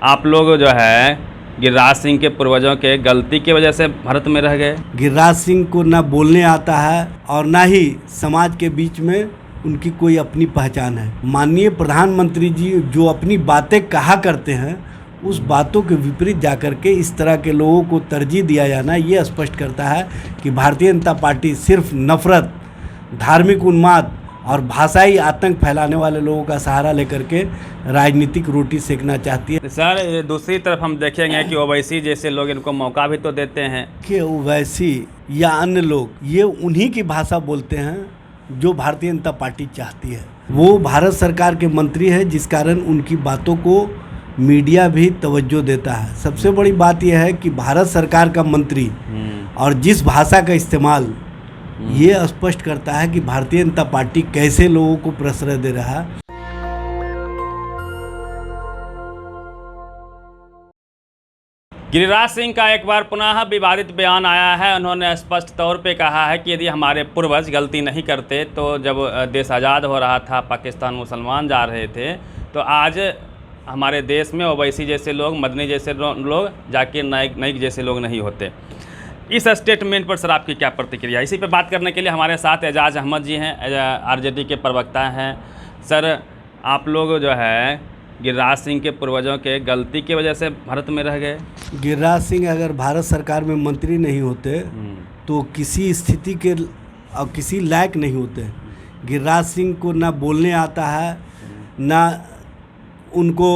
आप लोग जो है गिरिराज सिंह के पूर्वजों के गलती की वजह से भारत में रह गए। गिरिराज सिंह को ना बोलने आता है और ना ही समाज के बीच में उनकी कोई अपनी पहचान है। माननीय प्रधानमंत्री जी जो अपनी बातें कहा करते हैं, उस बातों के विपरीत जाकर के इस तरह के लोगों को तरजीह दिया जाना ये स्पष्ट करता है कि भारतीय जनता पार्टी सिर्फ नफरत, धार्मिक उन्माद और भाषाई आतंक फैलाने वाले लोगों का सहारा लेकर के राजनीतिक रोटी सेकना चाहती है। सर, दूसरी तरफ हम देखेंगे कि ओवैसी जैसे लोग इनको मौका भी तो देते हैं कि ओवैसी या अन्य लोग ये उन्हीं की भाषा बोलते हैं जो भारतीय जनता पार्टी चाहती है। वो भारत सरकार के मंत्री हैं, जिस कारण उनकी बातों को मीडिया भी तवज्जो देता है। सबसे बड़ी बात यह है कि भारत सरकार का मंत्री और जिस भाषा का इस्तेमाल ये स्पष्ट करता है कि भारतीय जनता पार्टी कैसे लोगों को प्रश्रय दे रहा है। गिरिराज सिंह का एक बार पुनः विवादित बयान आया है। उन्होंने स्पष्ट तौर पे कहा है कि यदि हमारे पूर्वज गलती नहीं करते तो जब देश आज़ाद हो रहा था, पाकिस्तान मुसलमान जा रहे थे, तो आज हमारे देश में ओवैसी जैसे लोग, मदनी जैसे लोग, जाकिर नाइक जैसे लोग नहीं होते। इस स्टेटमेंट पर सर आपकी क्या प्रतिक्रिया? इसी पे बात करने के लिए हमारे साथ एजाज अहमद जी हैं, आरजेडी के प्रवक्ता हैं। सर, आप लोग जो है गिरिराज सिंह के पूर्वजों के गलती की वजह से भारत में रह गए। गिरिराज सिंह अगर भारत सरकार में मंत्री नहीं होते तो किसी स्थिति के और किसी लायक नहीं होते। गिरिराज सिंह को ना बोलने आता है, ना उनको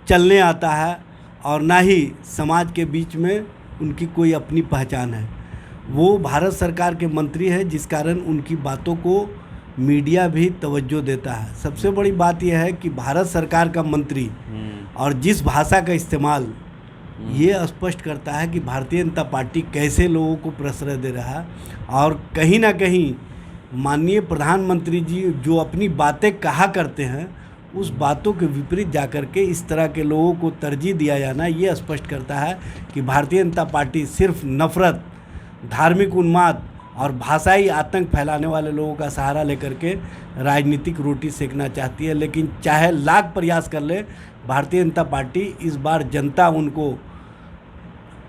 चलने आता है और ना ही समाज के बीच में उनकी कोई अपनी पहचान है। वो भारत सरकार के मंत्री हैं, जिस कारण उनकी बातों को मीडिया भी तवज्जो देता है। सबसे बड़ी बात यह है कि भारत सरकार का मंत्री और जिस भाषा का इस्तेमाल ये स्पष्ट करता है कि भारतीय जनता पार्टी कैसे लोगों को प्रश्रय दे रहा है। और कहीं ना कहीं माननीय प्रधानमंत्री जी जो अपनी बातें कहा करते हैं, उस बातों के विपरीत जाकर के इस तरह के लोगों को तरजीह दिया जाना ये स्पष्ट करता है कि भारतीय जनता पार्टी सिर्फ नफरत, धार्मिक उन्माद और भाषाई आतंक फैलाने वाले लोगों का सहारा लेकर के राजनीतिक रोटी सेकना चाहती है। लेकिन चाहे लाख प्रयास कर ले, भारतीय जनता पार्टी इस बार जनता उनको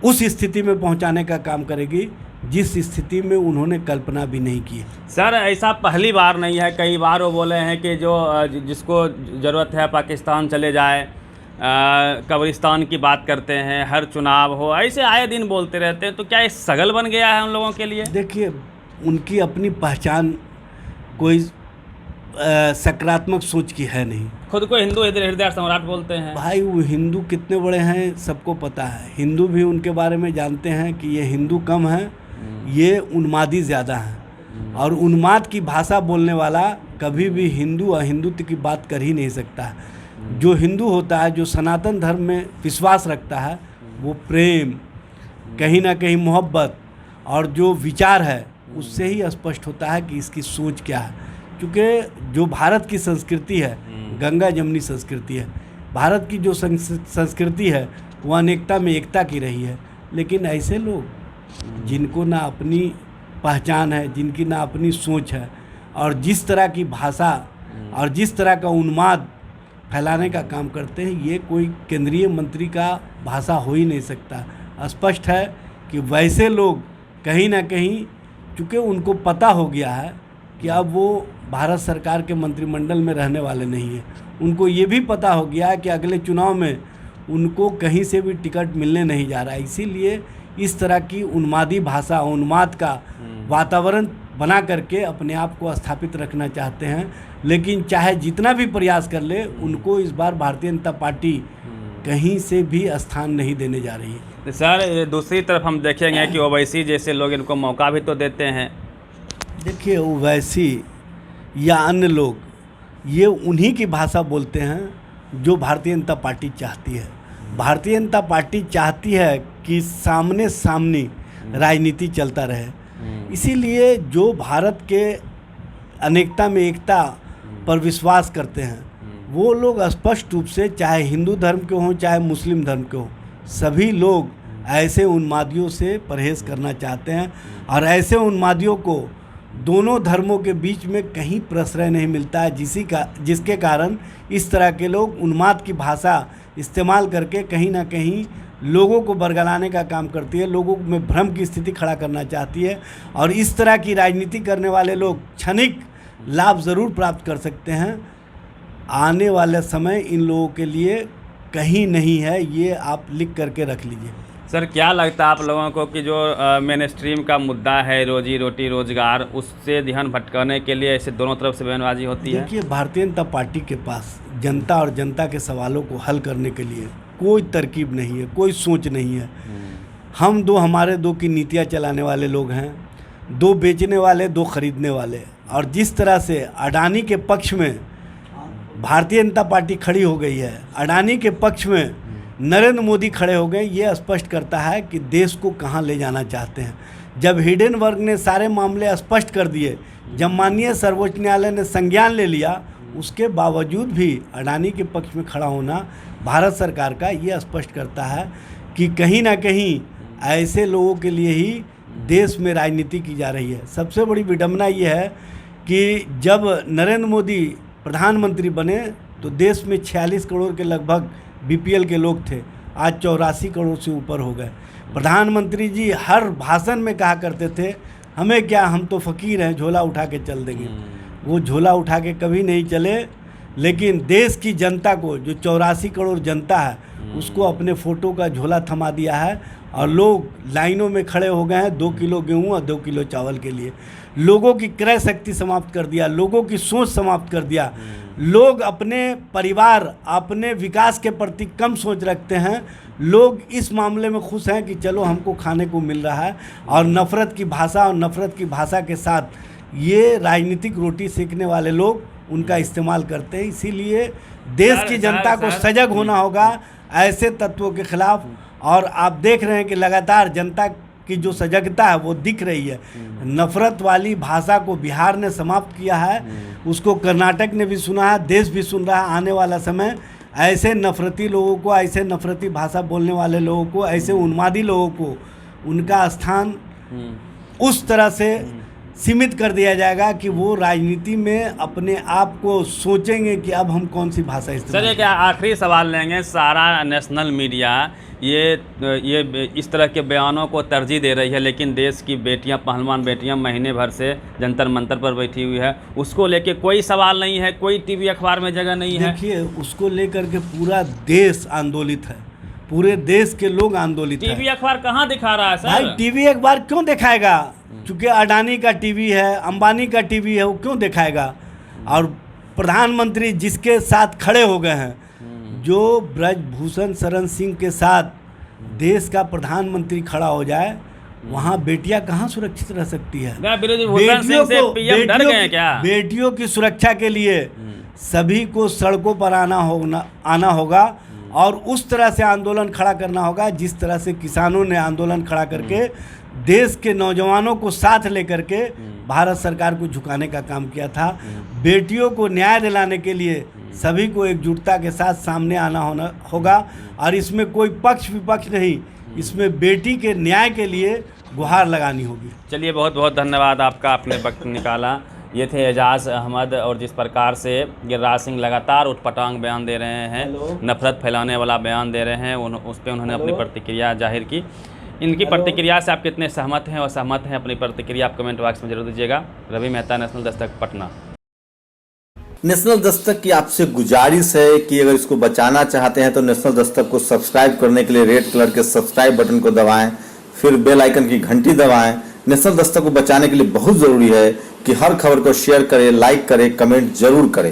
उस स्थिति में पहुंचाने का काम करेगी जिस स्थिति में उन्होंने कल्पना भी नहीं की। सर, ऐसा पहली बार नहीं है, कई बार वो बोले हैं कि जो जिसको ज़रूरत है पाकिस्तान चले जाए, कब्रिस्तान की बात करते हैं, हर चुनाव हो, ऐसे आए दिन बोलते रहते हैं। तो क्या ये सगल बन गया है उन लोगों के लिए? देखिए, उनकी अपनी पहचान कोई सकारात्मक सोच की है नहीं। खुद को हिंदू हृदय सम्राट बोलते हैं। भाई, वो हिंदू कितने बड़े हैं सबको पता है। हिंदू भी उनके बारे में जानते हैं कि ये हिंदू कम है, ये उन्मादी ज़्यादा हैं। और उन्माद की भाषा बोलने वाला कभी भी हिंदू और हिंदुत्व की बात कर ही नहीं सकता। जो हिंदू होता है, जो सनातन धर्म में विश्वास रखता है, वो प्रेम, कहीं ना कहीं मोहब्बत और जो विचार है उससे ही स्पष्ट होता है कि इसकी सोच क्या है। क्योंकि जो भारत की संस्कृति है, गंगा जमुनी संस्कृति है। भारत की जो संस्कृति है वो अनेकता में एकता की रही है। लेकिन ऐसे लोग जिनको ना अपनी पहचान है, जिनकी ना अपनी सोच है, और जिस तरह की भाषा और जिस तरह का उन्माद फैलाने का काम करते हैं, ये कोई केंद्रीय मंत्री का भाषा हो ही नहीं सकता। स्पष्ट है कि वैसे लोग कहीं ना कहीं, चूँकि उनको पता हो गया है कि अब वो भारत सरकार के मंत्रिमंडल में रहने वाले नहीं हैं, उनको ये भी पता हो गया है कि अगले चुनाव में उनको कहीं से भी टिकट मिलने नहीं जा रहा है। इसीलिए इस तरह की उन्मादी भाषा, उन्माद का वातावरण बना करके अपने आप को स्थापित रखना चाहते हैं। लेकिन चाहे जितना भी प्रयास कर ले, उनको इस बार भारतीय जनता पार्टी कहीं से भी स्थान नहीं देने जा रही है। सर, दूसरी तरफ हम देखेंगे कि ओवैसी जैसे लोग इनको मौका भी तो देते हैं। देखिए, ओवैसी या अन्य लोग ये उन्हीं की भाषा बोलते हैं जो भारतीय जनता पार्टी चाहती है। भारतीय जनता पार्टी चाहती है कि सामने सामने राजनीति चलता रहे। इसीलिए जो भारत के अनेकता में एकता पर विश्वास करते हैं, वो लोग स्पष्ट रूप से, चाहे हिंदू धर्म के हों चाहे मुस्लिम धर्म के हों, सभी लोग ऐसे उन्मादियों से परहेज़ करना चाहते हैं। और ऐसे उन्मादियों को दोनों धर्मों के बीच में कहीं प्रश्रय नहीं मिलता है, जिसके कारण इस तरह के लोग उन्माद की भाषा इस्तेमाल करके कहीं ना कहीं लोगों को बरगलाने का काम करती है, लोगों में भ्रम की स्थिति खड़ा करना चाहती है। और इस तरह की राजनीति करने वाले लोग क्षणिक लाभ ज़रूर प्राप्त कर सकते हैं। आने वाला समय इन लोगों के लिए कहीं नहीं है, ये आप लिख करके रख लीजिए। सर क्या लगता है आप लोगों को कि जो मेन स्ट्रीम का मुद्दा है रोजी रोटी रोजगार, उससे ध्यान भटकाने के लिए ऐसे दोनों तरफ से बयानबाजी होती है? देखिए, भारतीय जनता पार्टी के पास जनता और जनता के सवालों को हल करने के लिए कोई तरकीब नहीं है, कोई सोच नहीं है। हम दो, हमारे दो की नीतियाँ चलाने वाले लोग हैं, दो बेचने वाले, दो खरीदने वाले। और जिस तरह से अडानी के पक्ष में भारतीय जनता पार्टी खड़ी हो गई है, अडानी के पक्ष में नरेंद्र मोदी खड़े हो गए, ये स्पष्ट करता है कि देश को कहाँ ले जाना चाहते हैं। जब हिडेनबर्ग ने सारे मामले स्पष्ट कर दिए, जब माननीय सर्वोच्च न्यायालय ने संज्ञान ले लिया, उसके बावजूद भी अडानी के पक्ष में खड़ा होना भारत सरकार का ये स्पष्ट करता है कि कहीं ना कहीं ऐसे लोगों के लिए ही देश में राजनीति की जा रही है। सबसे बड़ी विडंबना ये है कि जब नरेंद्र मोदी प्रधानमंत्री बने तो देश में 46 करोड़ के लगभग बीपीएल के लोग थे, आज 84 करोड़ से ऊपर हो गए। प्रधानमंत्री जी हर भाषण में कहा करते थे, हमें क्या, हम तो फ़कीर हैं, झोला उठा के चल देंगे। वो झोला उठा के कभी नहीं चले, लेकिन देश की जनता को, जो 84 करोड़ जनता है, उसको अपने फ़ोटो का झोला थमा दिया है। और लोग लाइनों में खड़े हो गए हैं 2 किलो गेहूँ और 2 किलो चावल के लिए। लोगों की क्रय शक्ति समाप्त कर दिया, लोगों की सोच समाप्त कर दिया। लोग अपने परिवार, अपने विकास के प्रति कम सोच रखते हैं। लोग इस मामले में खुश हैं कि चलो हमको खाने को मिल रहा है। और नफ़रत की भाषा और नफ़रत की भाषा के साथ ये राजनीतिक रोटी सेकने वाले लोग उनका इस्तेमाल करते हैं। इसीलिए देश की जनता को सजग होना होगा ऐसे तत्वों के खिलाफ। और आप देख रहे हैं कि लगातार जनता की जो सजगता है वो दिख रही है। नफ़रत वाली भाषा को बिहार ने समाप्त किया है, उसको कर्नाटक ने भी सुना है, देश भी सुन रहा है। आने वाला समय ऐसे नफ़रती लोगों को, ऐसे नफ़रती भाषा बोलने वाले लोगों को, ऐसे उन्मादी लोगों को उनका स्थान उस तरह से सीमित कर दिया जाएगा कि वो राजनीति में अपने आप को सोचेंगे कि अब हम कौन सी भाषा इस्तेमाल। सर, एक आखिरी सवाल लेंगे। सारा नेशनल मीडिया ये इस तरह के बयानों को तरजीह दे रही है, लेकिन देश की बेटियां, पहलवान बेटियां महीने भर से जंतर मंतर पर बैठी हुई है, उसको लेके कोई सवाल नहीं है, कोई टीवी अखबार में जगह नहीं है। देखिए, उसको लेकर के पूरा देश आंदोलित है, पूरे देश के लोग आंदोलित हैं। टीवी अखबार कहाँ दिखा रहा है सर? भाई, टीवी अखबार क्यों दिखाएगा? क्योंकि अडानी का टीवी है, अंबानी का टीवी है, वो क्यों दिखाएगा? और प्रधानमंत्री जिसके साथ खड़े हो गए हैं, जो ब्रजभूषण शरण सिंह के साथ देश का प्रधानमंत्री खड़ा हो जाए, वहाँ बेटियां कहाँ सुरक्षित रह सकती है? बेटियों की सुरक्षा के लिए सभी को सड़कों पर आना होगा और उस तरह से आंदोलन खड़ा करना होगा जिस तरह से किसानों ने आंदोलन खड़ा करके देश के नौजवानों को साथ लेकर के भारत सरकार को झुकाने का काम किया था। बेटियों को न्याय दिलाने के लिए सभी को एकजुटता के साथ सामने आना होगा और इसमें कोई पक्ष विपक्ष नहीं, इसमें बेटी के न्याय के लिए गुहार लगानी होगी। चलिए, बहुत बहुत धन्यवाद आपका, आपने वक्त निकाला। ये थे एजाज़ अहमद। और जिस प्रकार से गिरिराज सिंह लगातार उटपटांग बयान दे रहे हैं, नफरत फैलाने वाला बयान दे रहे हैं, उस पर उन्होंने अपनी प्रतिक्रिया जाहिर की। इनकी प्रतिक्रिया से आप कितने सहमत हैं और सहमत हैं, अपनी प्रतिक्रिया आप कमेंट बॉक्स में जरूर दीजिएगा। रवि मेहता, नेशनल दस्तक, पटना। नेशनल दस्तक की आपसे गुजारिश है कि अगर इसको बचाना चाहते हैं तो नेशनल दस्तक को सब्सक्राइब करने के लिए रेड कलर के सब्सक्राइब बटन को दबाएं, फिर बेल आइकन की घंटी दबाएं। नेशनल दस्तक को बचाने के लिए बहुत जरूरी है कि हर खबर को शेयर करें, लाइक करें, कमेंट जरूर करें।